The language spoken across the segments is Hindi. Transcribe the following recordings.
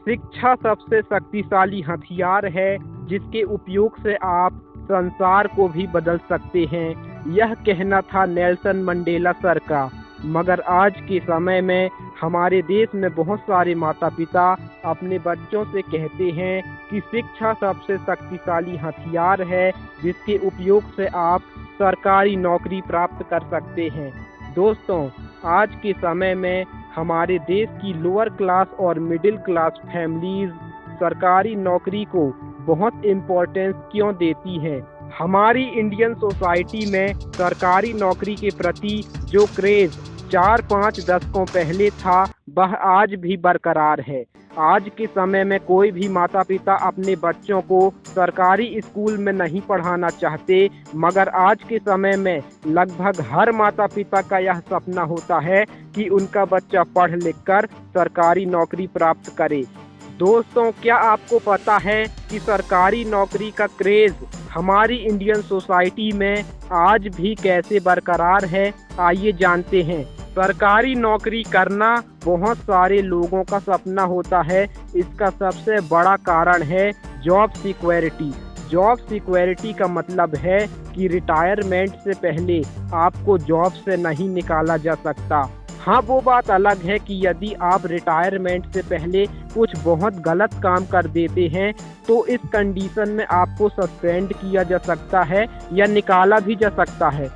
शिक्षा सबसे शक्तिशाली हथियार है जिसके उपयोग से आप संसार को भी बदल सकते हैं। यह कहना था नेल्सन मंडेला सर का। मगर आज के समय में हमारे देश में बहुत सारे माता पिता अपने बच्चों से कहते हैं कि शिक्षा सबसे शक्तिशाली हथियार है जिसके उपयोग से आप सरकारी नौकरी प्राप्त कर सकते हैं। दोस्तों, आज के समय में हमारे देश की लोअर क्लास और मिडिल क्लास फैमिलीज सरकारी नौकरी को बहुत इम्पोर्टेंस क्यों देती हैं? हमारी इंडियन सोसाइटी में सरकारी नौकरी के प्रति जो क्रेज 4-5 दशकों पहले था वह आज भी बरकरार है। आज के समय में कोई भी माता पिता अपने बच्चों को सरकारी स्कूल में नहीं पढ़ाना चाहते, मगर आज के समय में लगभग हर माता पिता का यह सपना होता है कि उनका बच्चा पढ़ लिख कर सरकारी नौकरी प्राप्त करे। दोस्तों, क्या आपको पता है कि सरकारी नौकरी का क्रेज हमारी इंडियन सोसाइटी में आज भी कैसे बरकरार है? आइए जानते हैं। सरकारी नौकरी करना बहुत सारे लोगों का सपना होता है। इसका सबसे बड़ा कारण है जॉब सिक्योरिटी। जॉब सिक्योरिटी का मतलब है कि रिटायरमेंट से पहले आपको जॉब से नहीं निकाला जा सकता। हाँ, वो बात अलग है कि यदि आप रिटायरमेंट से पहले कुछ बहुत गलत काम कर देते हैं तो इस कंडीशन में आपको सस्पेंड किया जा सकता है या निकाला भी जा सकता है।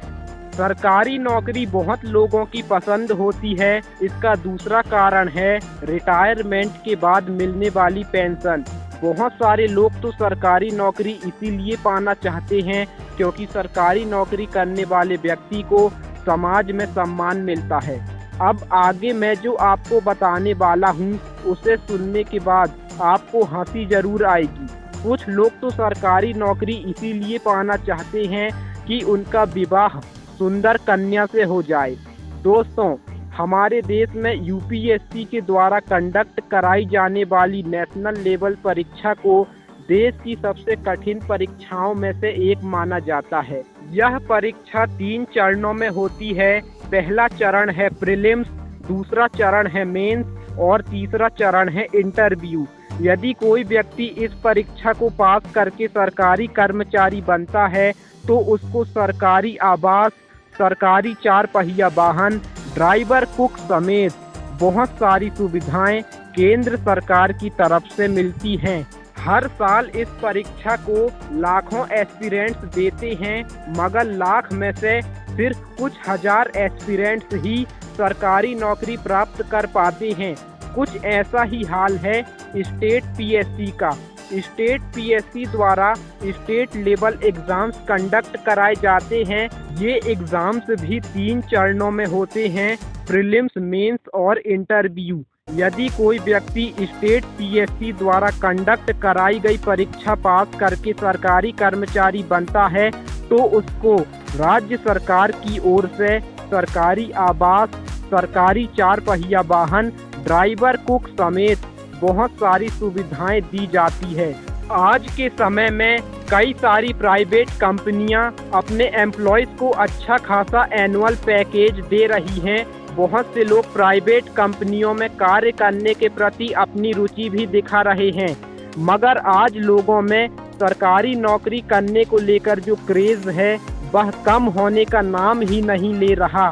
सरकारी नौकरी बहुत लोगों की पसंद होती है। इसका दूसरा कारण है रिटायरमेंट के बाद मिलने वाली पेंशन। बहुत सारे लोग तो सरकारी नौकरी इसीलिए पाना चाहते हैं क्योंकि सरकारी नौकरी करने वाले व्यक्ति को समाज में सम्मान मिलता है। अब आगे मैं जो आपको बताने वाला हूँ उसे सुनने के बाद आपको हंसी जरूर आएगी। कुछ लोग तो सरकारी नौकरी इसीलिए पाना चाहते हैं कि उनका विवाह सुंदर कन्या से हो जाए। दोस्तों, हमारे देश में यूपीएससी के द्वारा कंडक्ट कराई जाने वाली नेशनल लेवल परीक्षा को देश की सबसे कठिन परीक्षाओं में से एक माना जाता है। यह परीक्षा 3 चरणों में होती है। पहला चरण है प्रीलिम्स, दूसरा चरण है मेंस और तीसरा चरण है इंटरव्यू। यदि कोई व्यक्ति इस परीक्षा को पास करके सरकारी कर्मचारी बनता है तो उसको सरकारी आवास, सरकारी 4 पहिया वाहन, ड्राइवर, कुक समेत बहुत सारी सुविधाएं केंद्र सरकार की तरफ से मिलती हैं। हर साल इस परीक्षा को लाखों एस्पिरेंट्स देते हैं, मगर लाख में से सिर्फ कुछ हजार एस्पिरेंट्स ही सरकारी नौकरी प्राप्त कर पाते हैं। कुछ ऐसा ही हाल है स्टेट पीएससी का। स्टेट पीएससी द्वारा स्टेट लेवल एग्जाम्स कंडक्ट कराए जाते हैं। ये एग्जाम्स भी 3 चरणों में होते हैं, प्रीलिम्स, मेंस और इंटरव्यू। यदि कोई व्यक्ति स्टेट पीएससी द्वारा कंडक्ट कराई गई परीक्षा पास करके सरकारी कर्मचारी बनता है तो उसको राज्य सरकार की ओर से सरकारी आवास, सरकारी 4 पहिया वाहन, ड्राइवर, कुक समेत बहुत सारी सुविधाएं दी जाती है। आज के समय में कई सारी प्राइवेट कंपनियां अपने एम्प्लॉयज़ को अच्छा खासा एनुअल पैकेज दे रही हैं। बहुत से लोग प्राइवेट कंपनियों में कार्य करने के प्रति अपनी रुचि भी दिखा रहे हैं, मगर आज लोगों में सरकारी नौकरी करने को लेकर जो क्रेज है वह कम होने का नाम ही नहीं ले रहा।